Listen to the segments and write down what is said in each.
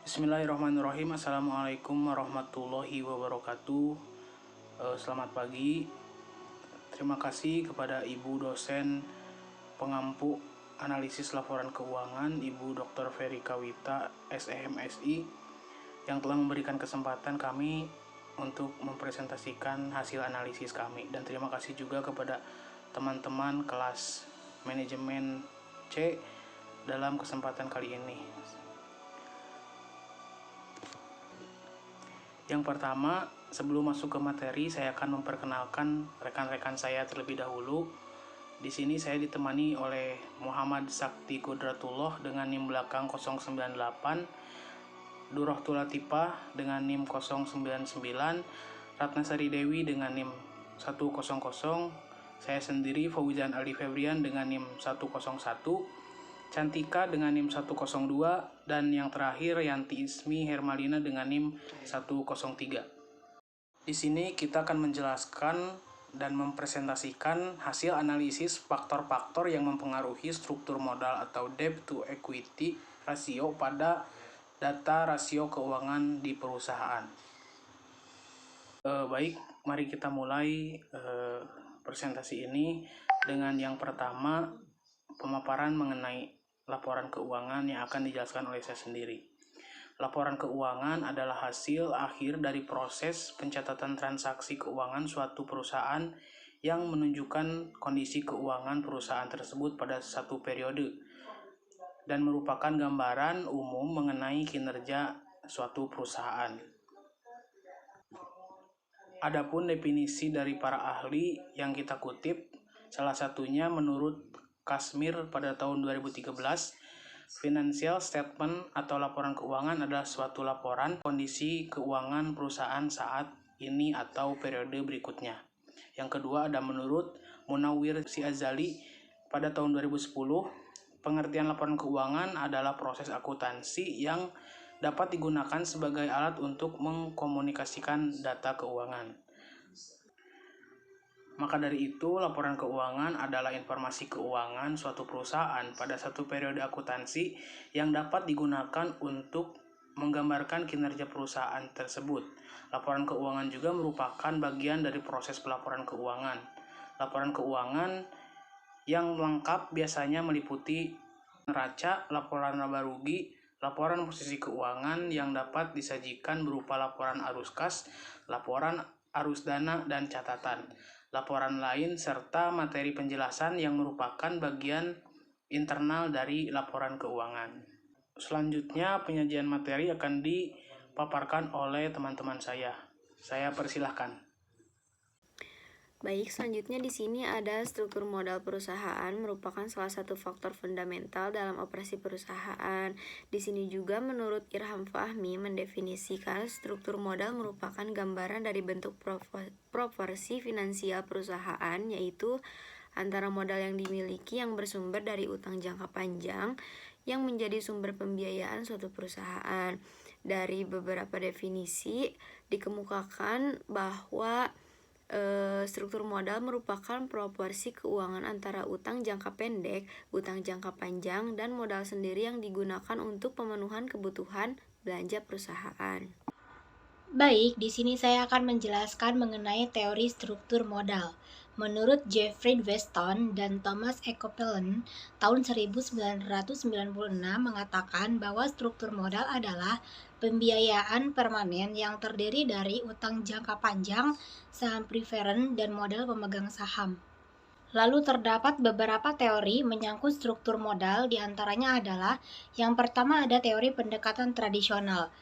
Bismillahirrahmanirrahim. Assalamualaikum warahmatullahi wabarakatuh. Selamat pagi. Terima kasih kepada Ibu dosen pengampu analisis laporan keuangan Ibu Dr. Ferry Kawita SEMSI yang telah memberikan kesempatan kami untuk mempresentasikan hasil analisis kami, dan terima kasih juga kepada teman-teman kelas manajemen C dalam kesempatan kali ini. Yang pertama, sebelum masuk ke materi, saya akan memperkenalkan rekan-rekan saya terlebih dahulu. Di sini saya ditemani oleh Muhammad Sakti Kudratullah dengan NIM belakang 098, Durrahtul Latifah dengan NIM 099, Ratnasari Dewi dengan NIM 100, saya sendiri Fauzan Ali Febrian dengan NIM 101, Cantika dengan NIM 102, dan yang terakhir Yanti Ismi Hermalina dengan NIM 103. Di sini kita akan menjelaskan dan mempresentasikan hasil analisis faktor-faktor yang mempengaruhi struktur modal atau debt to equity rasio pada data rasio keuangan di perusahaan. Baik, mari kita mulai presentasi ini dengan yang pertama, pemaparan mengenai laporan keuangan yang akan dijelaskan oleh saya sendiri. Laporan keuangan adalah hasil akhir dari proses pencatatan transaksi keuangan suatu perusahaan yang menunjukkan kondisi keuangan perusahaan tersebut pada satu periode dan merupakan gambaran umum mengenai kinerja suatu perusahaan. Adapun definisi dari para ahli yang kita kutip, salah satunya menurut Kasmir pada tahun 2013, financial statement atau laporan keuangan adalah suatu laporan kondisi keuangan perusahaan saat ini atau periode berikutnya. Yang kedua ada menurut Munawwir Syazali pada tahun 2010, pengertian laporan keuangan adalah proses akuntansi yang dapat digunakan sebagai alat untuk mengkomunikasikan data keuangan. Maka dari itu, laporan keuangan adalah informasi keuangan suatu perusahaan pada satu periode akuntansi yang dapat digunakan untuk menggambarkan kinerja perusahaan tersebut. Laporan keuangan juga merupakan bagian dari proses pelaporan keuangan. Laporan keuangan yang lengkap biasanya meliputi neraca, laporan laba rugi, laporan posisi keuangan yang dapat disajikan berupa laporan arus kas, laporan arus dana, dan catatan. Laporan lain serta materi penjelasan yang merupakan bagian internal dari laporan keuangan. Selanjutnya, penyajian materi akan dipaparkan oleh teman-teman saya. Saya persilahkan. Baik, selanjutnya di sini ada struktur modal perusahaan merupakan salah satu faktor fundamental dalam operasi perusahaan. Di sini juga menurut Irham Fahmi mendefinisikan struktur modal merupakan gambaran dari bentuk proporsi finansial perusahaan, yaitu antara modal yang dimiliki yang bersumber dari utang jangka panjang yang menjadi sumber pembiayaan suatu perusahaan. Dari beberapa definisi dikemukakan bahwa struktur modal merupakan proporsi keuangan antara utang jangka pendek, utang jangka panjang, dan modal sendiri yang digunakan untuk pemenuhan kebutuhan belanja perusahaan. Baik, di sini saya akan menjelaskan mengenai teori struktur modal. Menurut Jeffrey Weston dan Thomas E. Copeland, tahun 1996 mengatakan bahwa struktur modal adalah pembiayaan permanen yang terdiri dari utang jangka panjang, saham preferen, dan modal pemegang saham. Lalu terdapat beberapa teori menyangkut struktur modal, diantaranya adalah yang pertama ada teori pendekatan tradisional.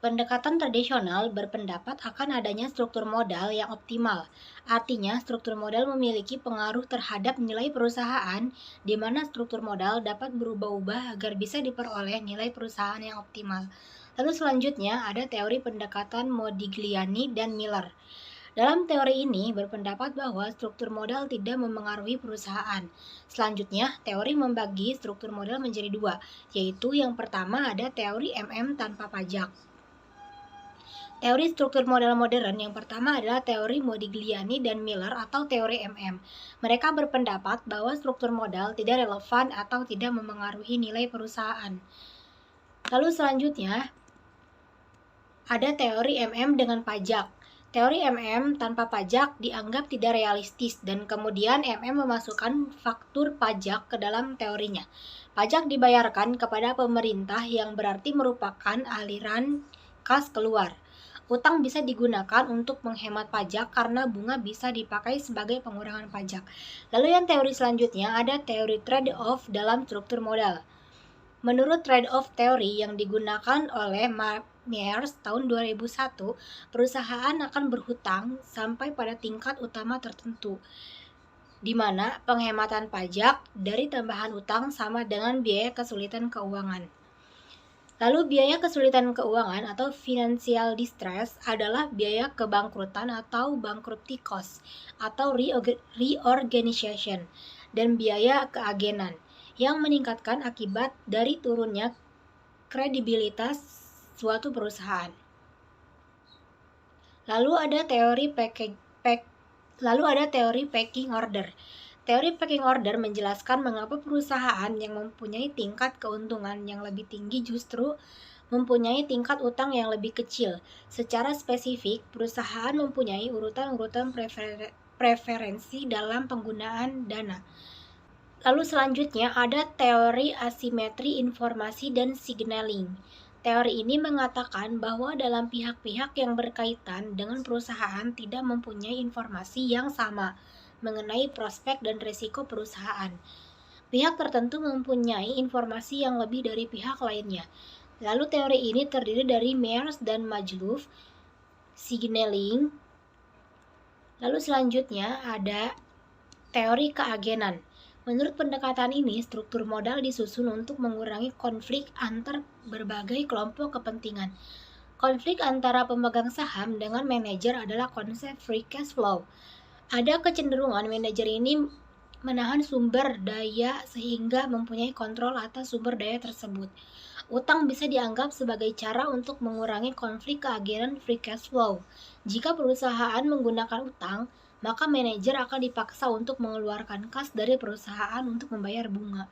Pendekatan tradisional berpendapat akan adanya struktur modal yang optimal. Artinya, struktur modal memiliki pengaruh terhadap nilai perusahaan, di mana struktur modal dapat berubah-ubah agar bisa diperoleh nilai perusahaan yang optimal. Lalu selanjutnya ada teori pendekatan Modigliani dan Miller. Dalam teori ini berpendapat bahwa struktur modal tidak memengaruhi perusahaan. Selanjutnya, teori membagi struktur modal menjadi dua, yaitu yang pertama ada teori MM tanpa pajak. Teori struktur modal modern yang pertama adalah teori Modigliani dan Miller atau teori MM. Mereka berpendapat bahwa struktur modal tidak relevan atau tidak memengaruhi nilai perusahaan. Lalu selanjutnya ada teori MM dengan pajak. Teori MM tanpa pajak dianggap tidak realistis dan kemudian MM memasukkan faktur pajak ke dalam teorinya. Pajak dibayarkan kepada pemerintah yang berarti merupakan aliran kas keluar. Utang bisa digunakan untuk menghemat pajak karena bunga bisa dipakai sebagai pengurangan pajak. Lalu yang teori selanjutnya ada teori trade-off dalam struktur modal. Menurut trade-off teori yang digunakan oleh Myers tahun 2001, perusahaan akan berhutang sampai pada tingkat utama tertentu, di mana penghematan pajak dari tambahan utang sama dengan biaya kesulitan keuangan. Lalu biaya kesulitan keuangan atau financial distress adalah biaya kebangkrutan atau bankruptcy cost atau reorganization dan biaya keagenan yang meningkatkan akibat dari turunnya kredibilitas suatu perusahaan. Lalu ada teori pecking order. Teori pecking order menjelaskan mengapa perusahaan yang mempunyai tingkat keuntungan yang lebih tinggi justru mempunyai tingkat utang yang lebih kecil. Secara spesifik, perusahaan mempunyai urutan-urutan preferensi dalam penggunaan dana. Lalu selanjutnya ada teori asimetri informasi dan signaling. Teori ini mengatakan bahwa dalam pihak-pihak yang berkaitan dengan perusahaan tidak mempunyai informasi yang sama mengenai prospek dan risiko perusahaan. Pihak tertentu mempunyai informasi yang lebih dari pihak lainnya. Lalu teori ini terdiri dari Myers dan Magluf, signaling. Lalu selanjutnya ada teori keagenan. Menurut pendekatan ini, struktur modal disusun untuk mengurangi konflik antar berbagai kelompok kepentingan. Konflik antara pemegang saham dengan manajer adalah konsep free cash flow. Ada kecenderungan manajer ini menahan sumber daya sehingga mempunyai kontrol atas sumber daya tersebut. Utang bisa dianggap sebagai cara untuk mengurangi konflik keagenan free cash flow. Jika perusahaan menggunakan utang, maka manajer akan dipaksa untuk mengeluarkan kas dari perusahaan untuk membayar bunga.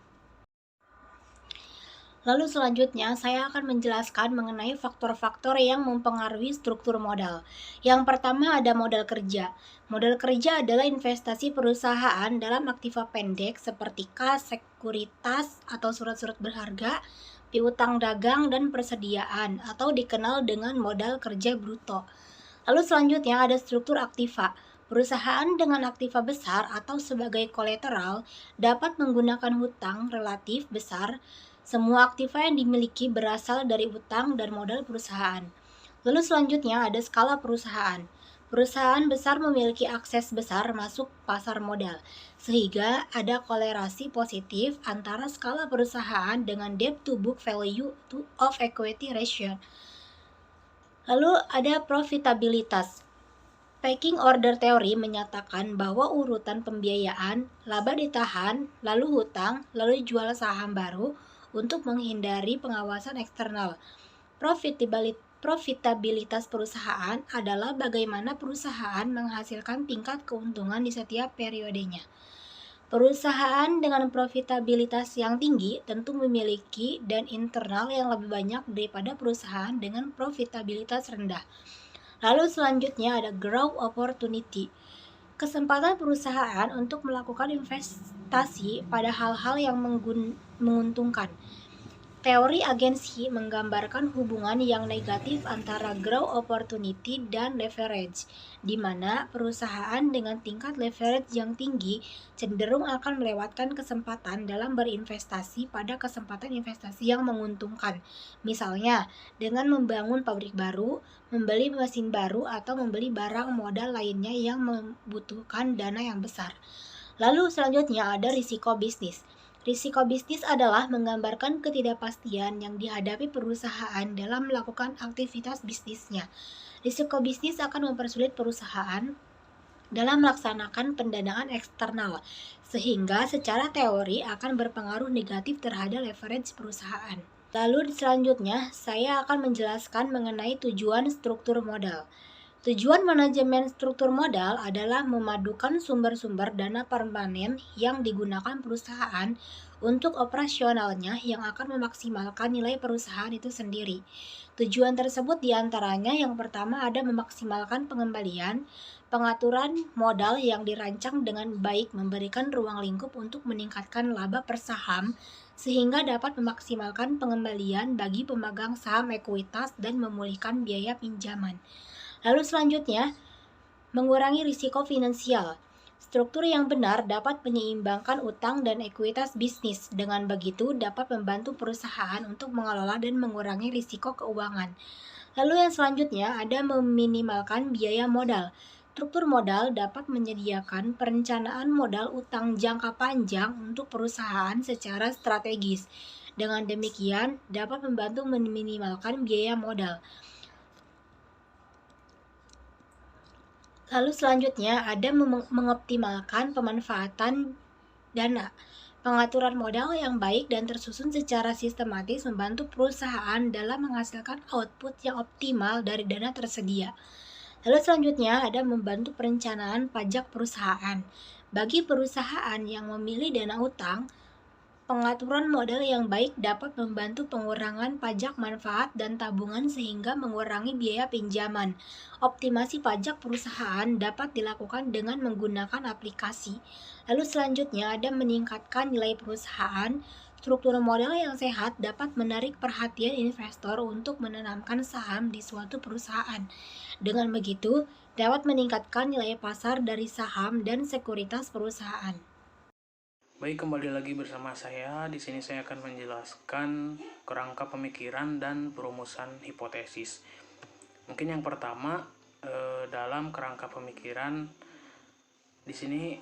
Lalu selanjutnya saya akan menjelaskan mengenai faktor-faktor yang mempengaruhi struktur modal. Yang pertama ada modal kerja. Modal kerja adalah investasi perusahaan dalam aktiva pendek seperti kas, sekuritas, atau surat-surat berharga, piutang dagang, dan persediaan, atau dikenal dengan modal kerja bruto. Lalu selanjutnya ada struktur aktiva. Perusahaan dengan aktiva besar atau sebagai kolateral dapat menggunakan hutang relatif besar. Semua aktiva yang dimiliki berasal dari utang dan modal perusahaan. Lalu selanjutnya ada skala perusahaan. Perusahaan besar memiliki akses besar masuk pasar modal, sehingga ada kolerasi positif antara skala perusahaan dengan debt to book value of equity ratio. Lalu ada profitabilitas. Pecking order teori menyatakan bahwa urutan pembiayaan, laba ditahan, lalu hutang, lalu jual saham baru untuk menghindari pengawasan eksternal. Profitabilitas perusahaan adalah bagaimana perusahaan menghasilkan tingkat keuntungan di setiap periodenya. Perusahaan dengan profitabilitas yang tinggi tentu memiliki dan internal yang lebih banyak daripada perusahaan dengan profitabilitas rendah. Lalu selanjutnya ada growth opportunity. Kesempatan perusahaan untuk melakukan investasi pada hal-hal yang menguntungkan. Teori agensi menggambarkan hubungan yang negatif antara growth opportunity dan leverage, di mana perusahaan dengan tingkat leverage yang tinggi cenderung akan melewatkan kesempatan dalam berinvestasi pada kesempatan investasi yang menguntungkan. Misalnya, dengan membangun pabrik baru, membeli mesin baru, atau membeli barang modal lainnya yang membutuhkan dana yang besar. Lalu selanjutnya ada risiko bisnis. Risiko bisnis adalah menggambarkan ketidakpastian yang dihadapi perusahaan dalam melakukan aktivitas bisnisnya. Risiko bisnis akan mempersulit perusahaan dalam melaksanakan pendanaan eksternal, sehingga secara teori akan berpengaruh negatif terhadap leverage perusahaan. Lalu selanjutnya, saya akan menjelaskan mengenai tujuan struktur modal. Tujuan manajemen struktur modal adalah memadukan sumber-sumber dana permanen yang digunakan perusahaan untuk operasionalnya yang akan memaksimalkan nilai perusahaan itu sendiri. Tujuan tersebut diantaranya yang pertama ada memaksimalkan pengembalian, pengaturan modal yang dirancang dengan baik memberikan ruang lingkup untuk meningkatkan laba per saham sehingga dapat memaksimalkan pengembalian bagi pemegang saham ekuitas dan memulihkan biaya pinjaman. Lalu selanjutnya, mengurangi risiko finansial. Struktur yang benar dapat menyeimbangkan utang dan ekuitas bisnis. Dengan begitu dapat membantu perusahaan untuk mengelola dan mengurangi risiko keuangan. Lalu yang selanjutnya ada meminimalkan biaya modal. Struktur modal dapat menyediakan perencanaan modal utang jangka panjang untuk perusahaan secara strategis. Dengan demikian dapat membantu meminimalkan biaya modal. Lalu selanjutnya ada mengoptimalkan pemanfaatan dana. Pengaturan modal yang baik dan tersusun secara sistematis membantu perusahaan dalam menghasilkan output yang optimal dari dana tersedia. Lalu selanjutnya ada membantu perencanaan pajak perusahaan. Bagi perusahaan yang memilih dana utang, pengaturan modal yang baik dapat membantu pengurangan pajak manfaat dan tabungan sehingga mengurangi biaya pinjaman. Optimasi pajak perusahaan dapat dilakukan dengan menggunakan aplikasi. Lalu selanjutnya ada meningkatkan nilai perusahaan. Struktur modal yang sehat dapat menarik perhatian investor untuk menanamkan saham di suatu perusahaan. Dengan begitu, dapat meningkatkan nilai pasar dari saham dan sekuritas perusahaan. Baik, kembali lagi bersama saya. Di sini saya akan menjelaskan kerangka pemikiran dan perumusan hipotesis. Mungkin yang pertama, dalam kerangka pemikiran di sini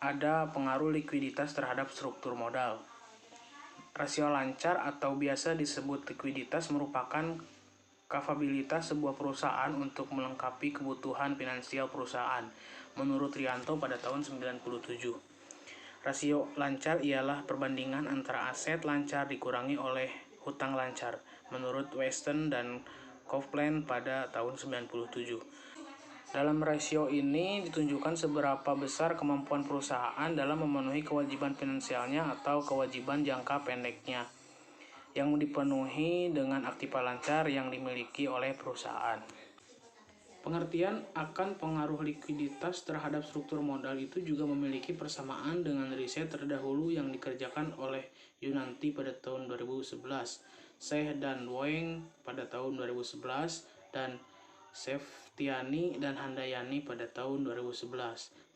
ada pengaruh likuiditas terhadap struktur modal. Rasio lancar atau biasa disebut likuiditas merupakan kapabilitas sebuah perusahaan untuk melengkapi kebutuhan finansial perusahaan menurut Rianto pada tahun 97. Rasio lancar ialah perbandingan antara aset lancar dikurangi oleh hutang lancar menurut Weston dan Copeland pada tahun 97. Dalam rasio ini ditunjukkan seberapa besar kemampuan perusahaan dalam memenuhi kewajiban finansialnya atau kewajiban jangka pendeknya yang dipenuhi dengan aktiva lancar yang dimiliki oleh perusahaan. Pengertian akan pengaruh likuiditas terhadap struktur modal itu juga memiliki persamaan dengan riset terdahulu yang dikerjakan oleh Yunanti pada tahun 2011, Sheikh dan Weng pada tahun 2011, dan Seftiani dan Handayani pada tahun 2011.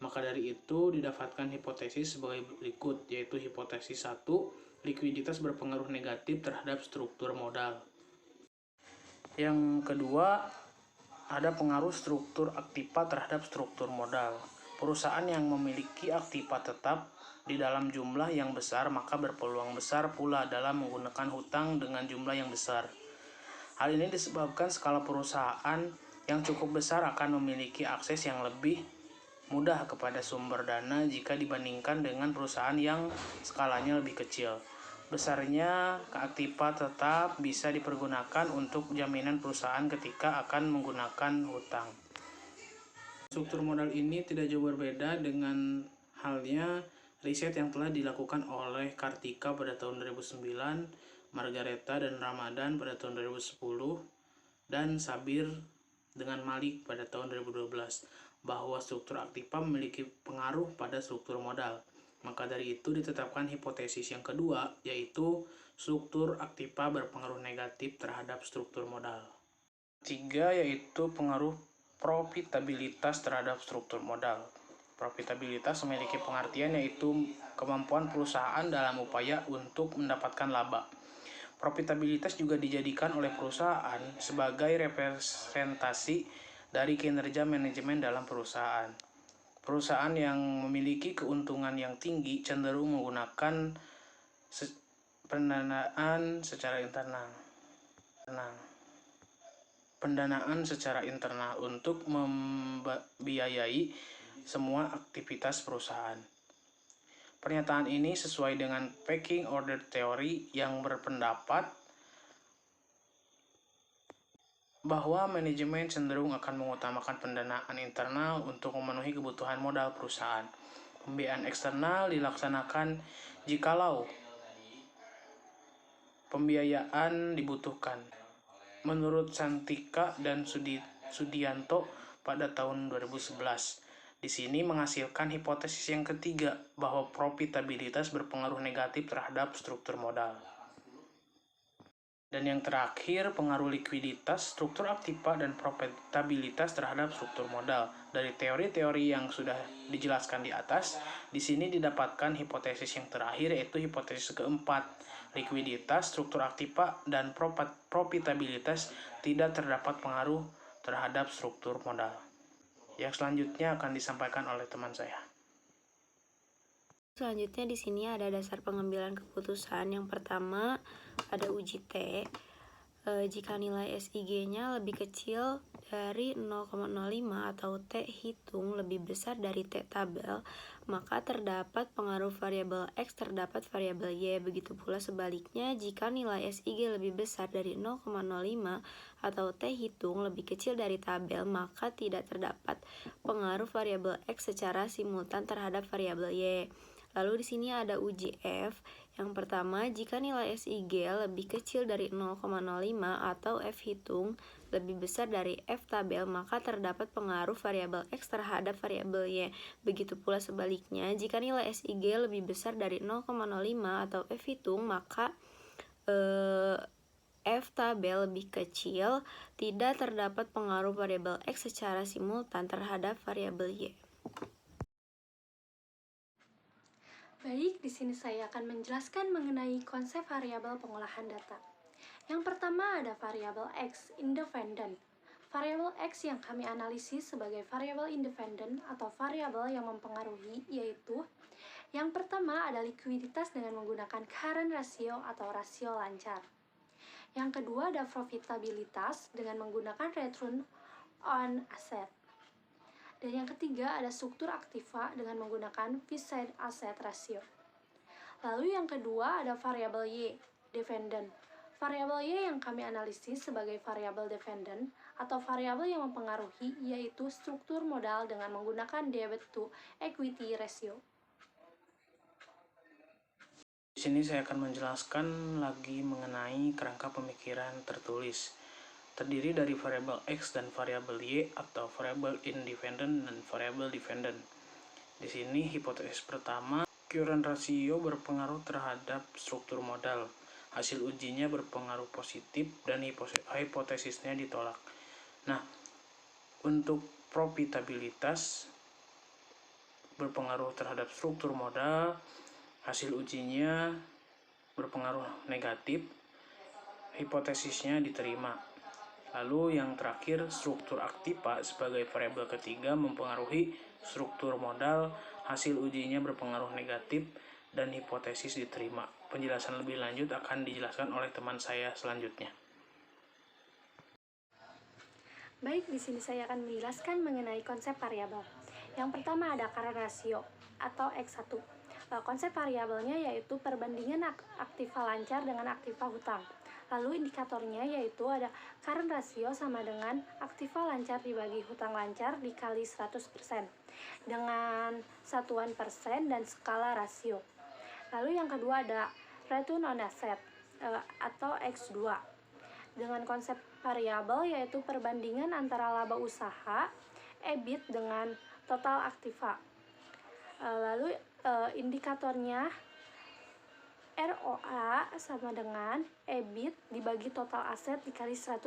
Maka dari itu didapatkan hipotesis sebagai berikut, yaitu hipotesis 1, likuiditas berpengaruh negatif terhadap struktur modal. Yang kedua, ada pengaruh struktur aktiva terhadap struktur modal. Perusahaan yang memiliki aktiva tetap di dalam jumlah yang besar maka berpeluang besar pula dalam menggunakan hutang dengan jumlah yang besar. Hal ini disebabkan skala perusahaan yang cukup besar akan memiliki akses yang lebih mudah kepada sumber dana jika dibandingkan dengan perusahaan yang skalanya lebih kecil. Besarnya keaktiva tetap bisa dipergunakan untuk jaminan perusahaan ketika akan menggunakan hutang. Struktur modal ini tidak jauh berbeda dengan halnya riset yang telah dilakukan oleh Kartika pada tahun 2009, Margareta dan Ramadan pada tahun 2010, dan Sabir dengan Malik pada tahun 2012, bahwa struktur aktiva memiliki pengaruh pada struktur modal. Maka dari itu ditetapkan hipotesis yang kedua, yaitu struktur aktiva berpengaruh negatif terhadap struktur modal. 3, yaitu pengaruh profitabilitas terhadap struktur modal. Profitabilitas memiliki pengertian yaitu kemampuan perusahaan dalam upaya untuk mendapatkan laba. Profitabilitas juga dijadikan oleh perusahaan sebagai representasi dari kinerja manajemen dalam perusahaan. Perusahaan yang memiliki keuntungan yang tinggi cenderung menggunakan pendanaan secara internal untuk membiayai semua aktivitas perusahaan. Pernyataan ini sesuai dengan pecking order theory yang berpendapat bahwa manajemen cenderung akan mengutamakan pendanaan internal untuk memenuhi kebutuhan modal perusahaan. Pembiayaan eksternal dilaksanakan jikalau pembiayaan dibutuhkan. Menurut Santika dan Sudianto pada tahun 2011, di sini menghasilkan hipotesis yang ketiga bahwa profitabilitas berpengaruh negatif terhadap struktur modal. Dan yang terakhir, pengaruh likuiditas, struktur aktiva, dan profitabilitas terhadap struktur modal. Dari teori-teori yang sudah dijelaskan di atas, di sini didapatkan hipotesis yang terakhir, yaitu hipotesis keempat. Likuiditas, struktur aktiva, dan profitabilitas tidak terdapat pengaruh terhadap struktur modal. Yang selanjutnya akan disampaikan oleh teman saya. Selanjutnya di sini ada dasar pengambilan keputusan. Yang pertama ada uji T. Jika nilai SIG-nya lebih kecil dari 0,05 atau T hitung lebih besar dari T tabel, maka terdapat pengaruh variabel X terdapat variabel Y. Begitu pula sebaliknya, jika nilai SIG lebih besar dari 0,05 atau T hitung lebih kecil dari tabel, maka tidak terdapat pengaruh variabel X secara simultan terhadap variabel Y. Lalu di sini ada uji F. Yang pertama, jika nilai SIG lebih kecil dari 0,05 atau F hitung lebih besar dari F tabel, maka terdapat pengaruh variabel X terhadap variabel Y. Begitu pula sebaliknya, jika nilai SIG lebih besar dari 0,05 atau F hitung, maka F tabel lebih kecil, tidak terdapat pengaruh variabel X secara simultan terhadap variabel Y. Baik, di sini saya akan menjelaskan mengenai konsep variabel pengolahan data. Yang pertama ada variabel X, independent. Variabel X yang kami analisis sebagai variabel independen atau variabel yang mempengaruhi yaitu yang pertama ada likuiditas dengan menggunakan current ratio atau rasio lancar. Yang kedua ada profitabilitas dengan menggunakan return on asset. Dan yang ketiga ada struktur aktiva dengan menggunakan fixed asset ratio. Lalu yang kedua ada variabel Y, dependent. Variabel Y yang kami analisis sebagai variabel dependent atau variabel yang mempengaruhi yaitu struktur modal dengan menggunakan debt to equity ratio. Di sini saya akan menjelaskan lagi mengenai kerangka pemikiran tertulis. Terdiri dari variabel X dan variabel Y atau variabel independent dan variabel dependent. Di sini hipotesis pertama, current ratio berpengaruh terhadap struktur modal. Hasil ujinya berpengaruh positif dan hipotesisnya ditolak. Nah, untuk profitabilitas berpengaruh terhadap struktur modal, hasil ujinya berpengaruh negatif, hipotesisnya diterima. Lalu yang terakhir, struktur aktiva sebagai variabel ketiga mempengaruhi struktur modal, hasil ujinya berpengaruh negatif, dan hipotesis diterima. Penjelasan lebih lanjut akan dijelaskan oleh teman saya selanjutnya. Baik, di sini saya akan menjelaskan mengenai konsep variabel. Yang pertama ada current ratio atau X1. Konsep variabelnya yaitu perbandingan aktiva lancar dengan aktiva hutang. Lalu indikatornya yaitu ada current ratio sama dengan aktiva lancar dibagi hutang lancar dikali 100% dengan satuan persen dan skala rasio. Lalu yang kedua ada return on asset atau X2 dengan konsep variabel yaitu perbandingan antara laba usaha EBIT dengan total aktiva. Lalu indikatornya ROA sama dengan EBIT dibagi total aset dikali 100%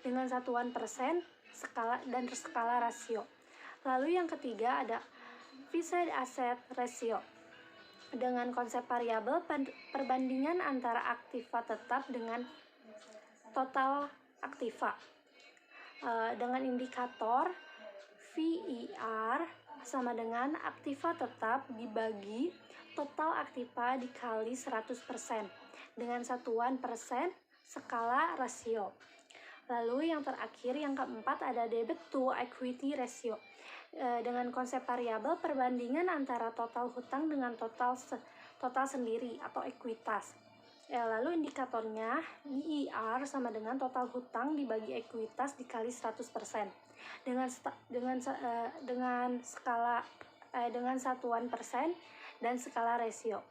dengan satuan persen dan skala rasio. Lalu yang ketiga ada fixed asset ratio dengan konsep variabel perbandingan antara aktiva tetap dengan total aktiva dengan indikator VIR sama dengan aktiva tetap dibagi total aktiva dikali 100% dengan satuan persen skala rasio. Lalu yang terakhir, yang keempat ada debt to equity ratio dengan konsep variabel perbandingan antara total hutang dengan total sendiri atau ekuitas Ya, lalu indikatornya DER sama dengan total hutang dibagi ekuitas dikali 100% dengan satuan persen dan skala rasio.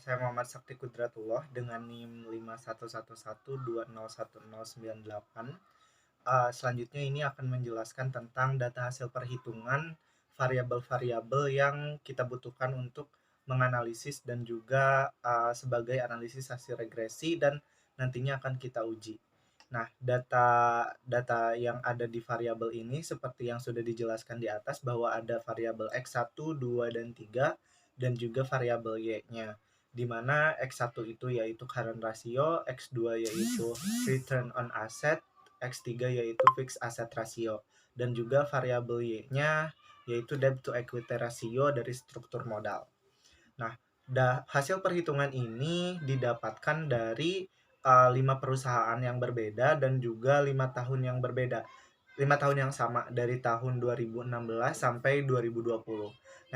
Saya Muhammad Sakti Kudratullah dengan NIM 511120101098. Selanjutnya ini akan menjelaskan tentang data hasil perhitungan variabel-variabel yang kita butuhkan untuk menganalisis dan juga sebagai analisis hasil regresi dan nantinya akan kita uji. Nah, data yang ada di variabel ini seperti yang sudah dijelaskan di atas bahwa ada variabel X1, 2, dan 3 dan juga variabel Y-nya. Di mana X1 itu yaitu current ratio, X2 yaitu return on asset, X3 yaitu fixed asset ratio, dan juga variabel Y-nya yaitu debt to equity ratio dari struktur modal. Nah, hasil perhitungan ini didapatkan dari 5 perusahaan yang berbeda dan juga 5 tahun yang berbeda. 5 tahun yang sama dari tahun 2016 sampai 2020.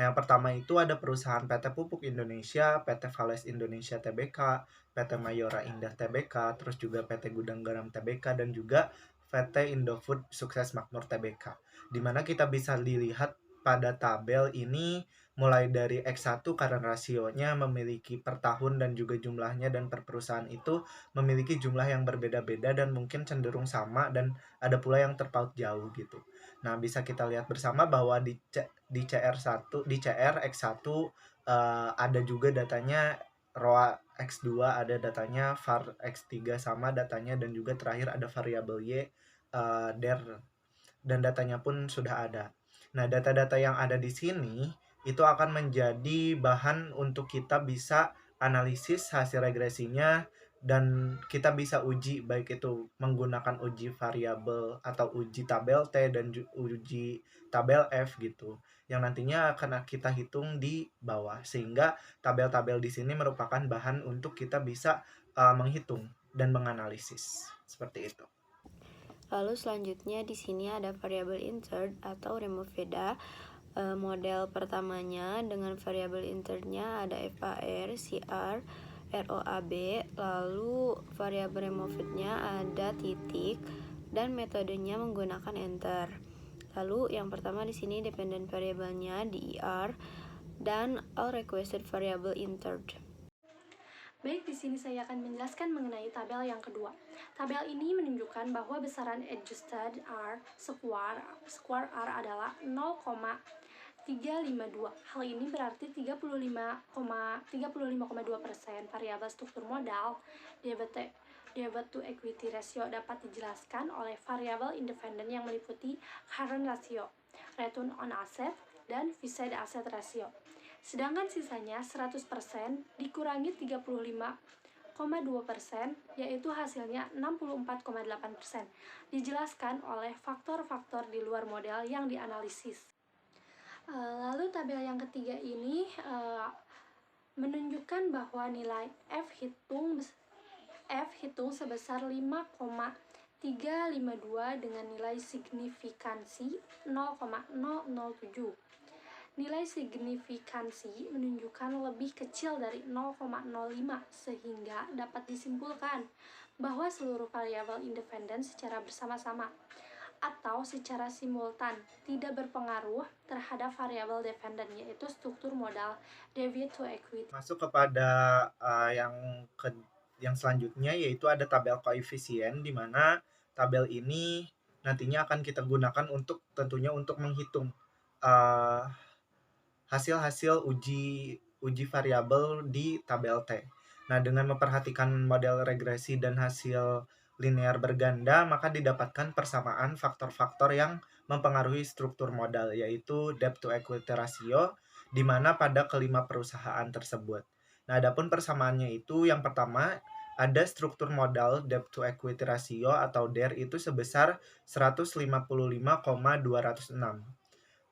Nah, yang pertama itu ada perusahaan PT Pupuk Indonesia, PT Vales Indonesia Tbk, PT Mayora Indah Tbk, terus juga PT Gudang Garam Tbk, dan juga PT Indofood Sukses Makmur Tbk. Di mana kita bisa dilihat pada tabel ini mulai dari X1 karena rasionya memiliki per tahun dan juga jumlahnya, dan per perusahaan itu memiliki jumlah yang berbeda-beda dan mungkin cenderung sama, dan ada pula yang terpaut jauh gitu. Nah, bisa kita lihat bersama bahwa di CR1, di CR X1 ada juga datanya, ROA X2 ada datanya, VAR X3 sama datanya, dan juga terakhir ada variabel Y, DER, dan datanya pun sudah ada. Nah, data-data yang ada di sini itu akan menjadi bahan untuk kita bisa analisis hasil regresinya, dan kita bisa uji, baik itu menggunakan uji variabel atau uji tabel T dan uji tabel F gitu, yang nantinya akan kita hitung di bawah, sehingga tabel-tabel di sini merupakan bahan untuk kita bisa menghitung dan menganalisis seperti itu. Lalu selanjutnya di sini ada variabel insert atau removeda. Model pertamanya dengan variabel insertnya ada FAR, CR, ROAB, lalu variabel removednya ada titik, dan metodenya menggunakan enter. Lalu yang pertama di sini dependent variabelnya DER dan all requested variable entered. Baik, di sini saya akan menjelaskan mengenai tabel yang kedua. Tabel ini menunjukkan bahwa besaran adjusted R square R adalah 0,352. Hal ini berarti 35,2% variabel struktur modal debt to equity ratio dapat dijelaskan oleh variabel independen yang meliputi current ratio, return on asset, dan fixed asset ratio. Sedangkan sisanya 100% dikurangi 35,2%, yaitu hasilnya 64,8%. Dijelaskan oleh faktor-faktor di luar model yang dianalisis. Lalu tabel yang ketiga ini menunjukkan bahwa nilai F hitung sebesar 5,352 dengan nilai signifikansi 0,007. Nilai signifikansi menunjukkan lebih kecil dari 0,05, sehingga dapat disimpulkan bahwa seluruh variabel independen secara bersama-sama atau secara simultan tidak berpengaruh terhadap variabel dependen, yaitu struktur modal debt to equity. Masuk kepada yang selanjutnya, yaitu ada tabel koefisien, di mana tabel ini nantinya akan kita gunakan untuk tentunya untuk menghitung hasil-hasil uji variabel di tabel T. Nah, dengan memperhatikan model regresi dan hasil linear berganda, maka didapatkan persamaan faktor-faktor yang mempengaruhi struktur modal, yaitu debt to equity ratio, di mana pada kelima perusahaan tersebut. Nah, adapun persamaannya itu, yang pertama ada struktur modal debt to equity ratio atau DER itu sebesar 155,206.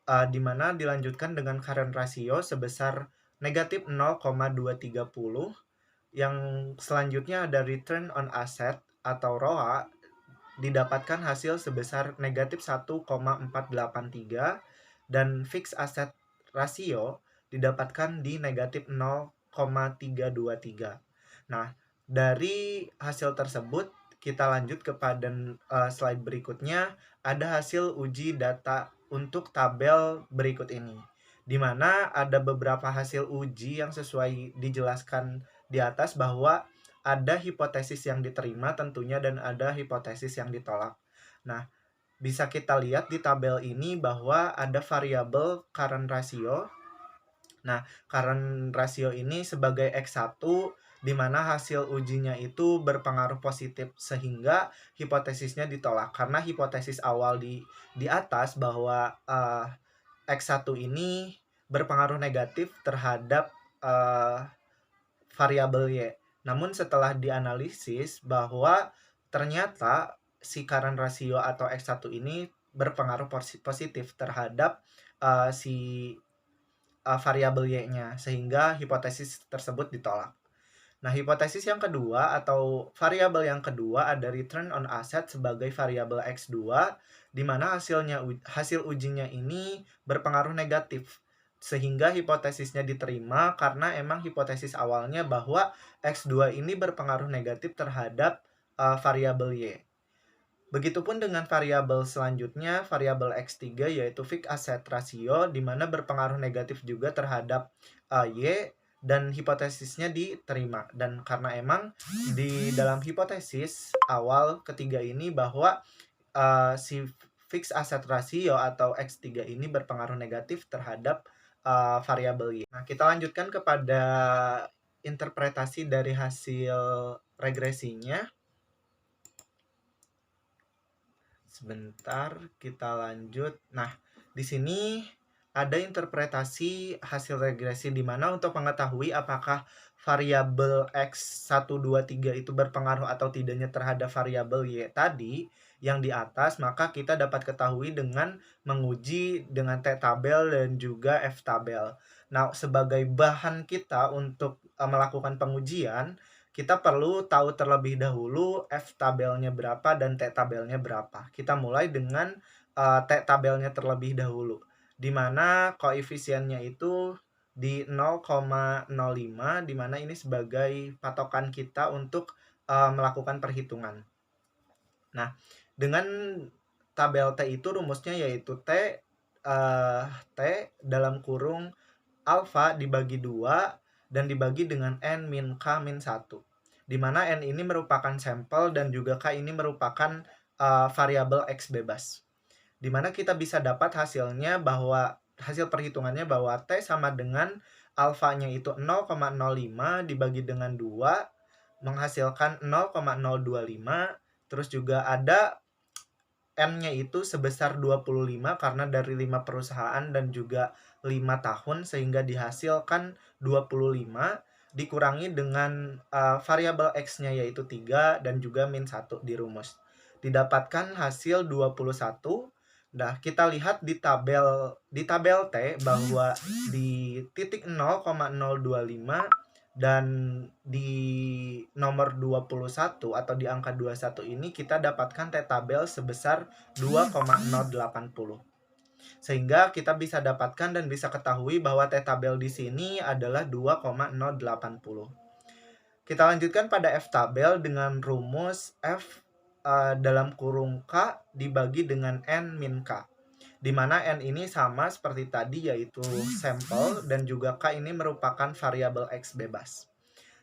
Di mana dilanjutkan dengan current ratio sebesar negatif 0,230. Yang selanjutnya ada return on asset atau ROA, didapatkan hasil sebesar negatif 1,483, dan fixed asset ratio didapatkan di negatif 0,323. Nah, Dari hasil tersebut, kita lanjut kepada slide berikutnya, ada hasil uji data untuk tabel berikut ini, di mana ada beberapa hasil uji yang sesuai dijelaskan di atas bahwa ada hipotesis yang diterima tentunya dan ada hipotesis yang ditolak. Nah, bisa kita lihat di tabel ini bahwa ada variabel current ratio. Nah, current ratio ini sebagai X1 di mana hasil ujinya itu berpengaruh positif sehingga hipotesisnya ditolak karena hipotesis awal di atas bahwa X1 ini berpengaruh negatif terhadap variabel Y. Namun setelah dianalisis bahwa ternyata si current ratio atau X1 ini berpengaruh positif terhadap si variabel Y-nya sehingga hipotesis tersebut ditolak. Nah, hipotesis yang kedua atau variabel yang kedua ada return on asset sebagai variabel X2 di mana hasil ujinya ini berpengaruh negatif sehingga hipotesisnya diterima karena emang hipotesis awalnya bahwa X2 ini berpengaruh negatif terhadap variabel Y. Begitupun dengan variabel selanjutnya, variabel X3 yaitu fixed asset ratio di mana berpengaruh negatif juga terhadap Y dan hipotesisnya diterima. Dan karena emang di dalam hipotesis awal ketiga ini bahwa si fixed asset ratio atau X3 ini berpengaruh negatif terhadap variabel Y. Nah, kita lanjutkan kepada interpretasi dari hasil regresinya. Sebentar, kita lanjut. Nah, di sini ada interpretasi hasil regresi di mana untuk mengetahui apakah variabel X1, 2, 3 itu berpengaruh atau tidaknya terhadap variabel Y tadi yang di atas, maka kita dapat ketahui dengan menguji dengan T-tabel dan juga F-tabel. Nah, sebagai bahan kita untuk melakukan pengujian, kita perlu tahu terlebih dahulu F-tabelnya berapa dan T-tabelnya berapa. Kita mulai dengan T-tabelnya terlebih dahulu, di mana koefisiennya itu di 0,05, di mana ini sebagai patokan kita untuk melakukan perhitungan. Nah, dengan tabel T itu rumusnya yaitu T dalam kurung alfa dibagi 2 dan dibagi dengan N min K min 1. Di mana N ini merupakan sampel dan juga K ini merupakan variabel X bebas. Di mana kita bisa dapat hasilnya bahwa hasil perhitungannya bahwa T sama dengan alfanya itu 0,05 dibagi dengan 2 menghasilkan 0,025. Terus juga ada N-nya itu sebesar 25 karena dari 5 perusahaan dan juga 5 tahun sehingga dihasilkan 25 dikurangi dengan variabel X-nya yaitu 3 dan juga min 1 di rumus. Didapatkan hasil 21. Nah, kita lihat di tabel T bahwa di titik 0,025 dan di nomor 21 atau di angka 21 ini kita dapatkan T-tabel sebesar 2,080. Sehingga kita bisa dapatkan dan bisa ketahui bahwa T-tabel di sini adalah 2,080. Kita lanjutkan pada F-tabel dengan rumus F dalam kurung K dibagi dengan N min K. Di mana N ini sama seperti tadi yaitu sampel dan juga K ini merupakan variabel X bebas.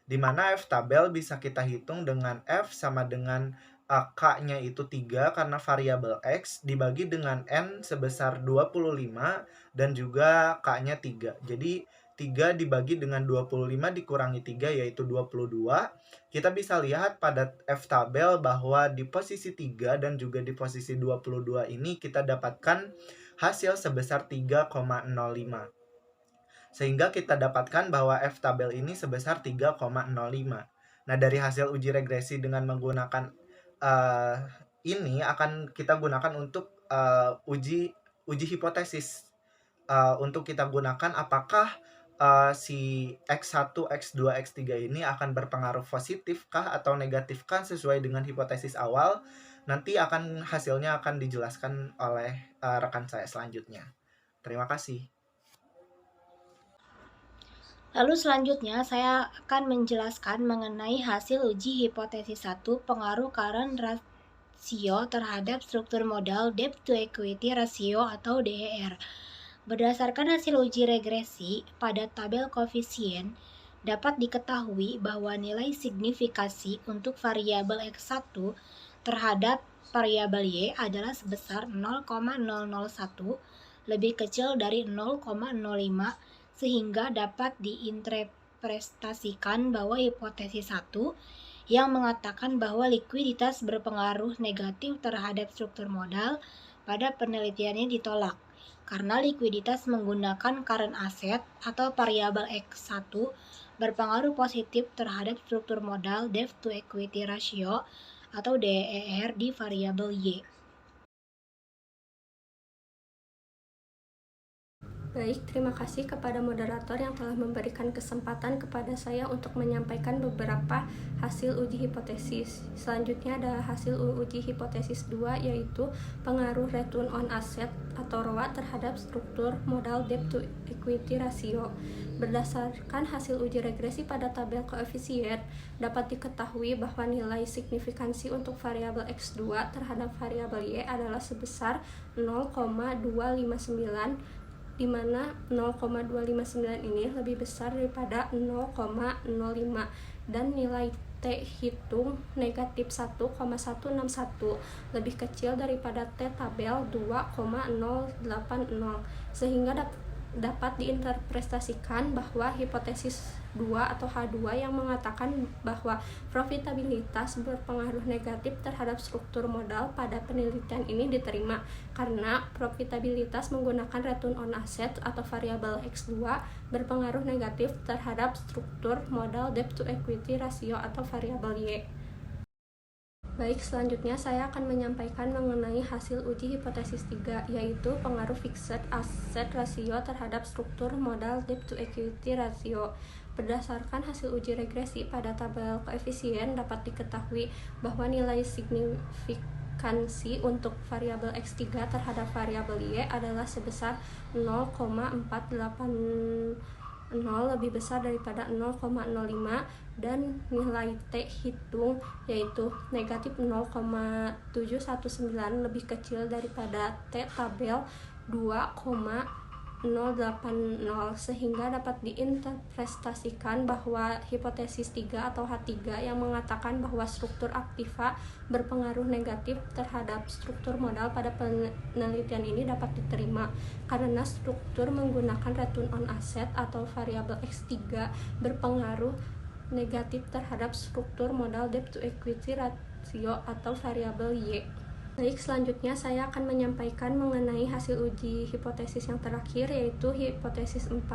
Di mana F-tabel bisa kita hitung dengan F sama dengan K-nya itu 3 karena variabel X dibagi dengan N sebesar 25 dan juga K-nya 3. Jadi 3 dibagi dengan 25 dikurangi 3 yaitu 22. Kita bisa lihat pada F-tabel bahwa di posisi 3 dan juga di posisi 22 ini kita dapatkan hasil sebesar 3,05. Sehingga kita dapatkan bahwa F-tabel ini sebesar 3,05. Nah, dari hasil uji regresi dengan menggunakan ini akan kita gunakan untuk uji hipotesis. Untuk kita gunakan apakah si X1, X2, X3 ini akan berpengaruh positifkah atau negatifkah sesuai dengan hipotesis awal. Nanti hasilnya akan dijelaskan oleh rekan saya selanjutnya. Terima kasih. Lalu selanjutnya saya akan menjelaskan mengenai hasil uji hipotesis 1 pengaruh current ratio terhadap struktur modal debt to equity ratio atau DER. Berdasarkan hasil uji regresi pada tabel koefisien, dapat diketahui bahwa nilai signifikansi untuk variabel X1 terhadap variabel Y adalah sebesar 0,001, lebih kecil dari 0,05, sehingga dapat diinterpretasikan bahwa hipotesis 1 yang mengatakan bahwa likuiditas berpengaruh negatif terhadap struktur modal pada penelitiannya ditolak, karena likuiditas menggunakan current asset atau variabel X1 berpengaruh positif terhadap struktur modal debt to equity ratio atau DER di variabel Y. Baik, terima kasih kepada moderator yang telah memberikan kesempatan kepada saya untuk menyampaikan beberapa hasil uji hipotesis. Selanjutnya ada hasil uji hipotesis 2, yaitu pengaruh return on asset atau ROA terhadap struktur modal debt to equity ratio. Berdasarkan hasil uji regresi pada tabel koefisien, dapat diketahui bahwa nilai signifikansi untuk variabel X2 terhadap variabel Y adalah sebesar 0,259, di mana 0,259 ini lebih besar daripada 0,05 dan nilai T hitung negatif 1,161 lebih kecil daripada T tabel 2,080, sehingga dapat diinterpretasikan bahwa hipotesis 2 atau H2 yang mengatakan bahwa profitabilitas berpengaruh negatif terhadap struktur modal pada penelitian ini diterima karena profitabilitas menggunakan return on asset atau variabel X2 berpengaruh negatif terhadap struktur modal debt to equity ratio atau variabel Y. Baik, selanjutnya saya akan menyampaikan mengenai hasil uji hipotesis 3, yaitu pengaruh fixed asset ratio terhadap struktur modal debt to equity ratio. Berdasarkan hasil uji regresi pada tabel koefisien, dapat diketahui bahwa nilai signifikansi untuk variabel X3 terhadap variabel Y adalah sebesar 0,480, lebih besar daripada 0,05, dan nilai T hitung yaitu negatif 0,719 lebih kecil daripada T tabel 2,080, sehingga dapat diinterpretasikan bahwa hipotesis 3 atau H3 yang mengatakan bahwa struktur aktiva berpengaruh negatif terhadap struktur modal pada penelitian ini dapat diterima karena struktur menggunakan return on asset atau variabel X3 berpengaruh negatif terhadap struktur modal debt to equity ratio atau variabel Y. Baik, selanjutnya saya akan menyampaikan mengenai hasil uji hipotesis yang terakhir, yaitu hipotesis 4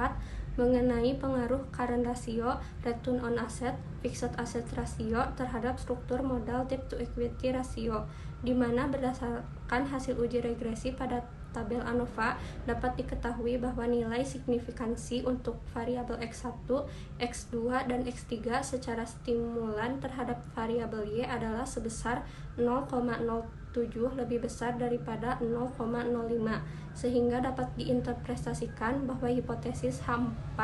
mengenai pengaruh current ratio, return on asset, fixed asset ratio terhadap struktur modal debt to equity ratio, di mana berdasarkan hasil uji regresi pada tabel ANOVA dapat diketahui bahwa nilai signifikansi untuk variabel X1, X2, dan X3 secara stimulan terhadap variabel Y adalah sebesar 0,07 lebih besar daripada 0,05, sehingga dapat diinterpretasikan bahwa hipotesis H4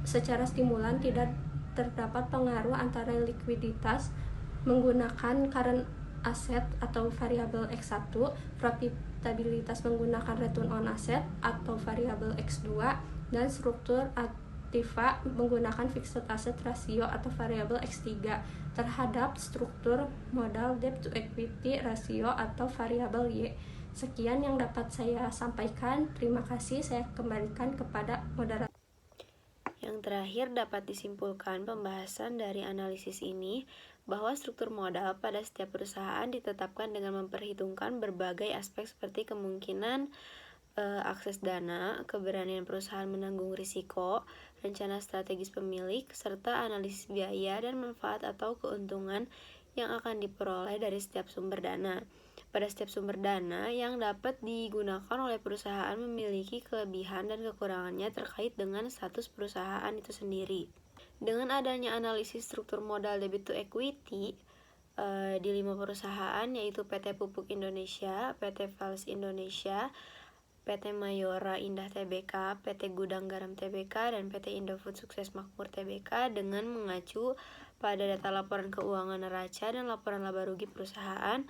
secara stimulan tidak terdapat pengaruh antara likuiditas menggunakan current asset atau variabel X1, profitabilitas menggunakan return on asset atau variabel X2, dan struktur aktiva menggunakan fixed asset ratio atau variabel X3 terhadap struktur modal debt to equity ratio atau variabel Y. Sekian yang dapat saya sampaikan. Terima kasih. Saya kembalikan kepada moderator. Yang terakhir dapat disimpulkan pembahasan dari analisis ini bahwa struktur modal pada setiap perusahaan ditetapkan dengan memperhitungkan berbagai aspek seperti kemungkinan akses dana, keberanian perusahaan menanggung risiko, rencana strategis pemilik, serta analisis biaya dan manfaat atau keuntungan yang akan diperoleh dari setiap sumber dana. Pada setiap sumber dana yang dapat digunakan oleh perusahaan memiliki kelebihan dan kekurangannya terkait dengan status perusahaan itu sendiri. Dengan adanya analisis struktur modal debit to equity di 5 perusahaan, yaitu PT Pupuk Indonesia, PT Fals Indonesia, PT Mayora Indah Tbk, PT Gudang Garam Tbk, dan PT Indofood Sukses Makmur Tbk dengan mengacu pada data laporan keuangan neraca dan laporan laba rugi perusahaan,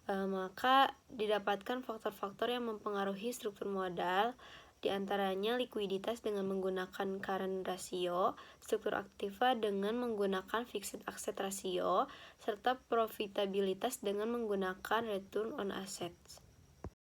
maka didapatkan faktor-faktor yang mempengaruhi struktur modal, diantaranya likuiditas dengan menggunakan current ratio, struktur aktiva dengan menggunakan fixed asset ratio, serta profitabilitas dengan menggunakan return on assets.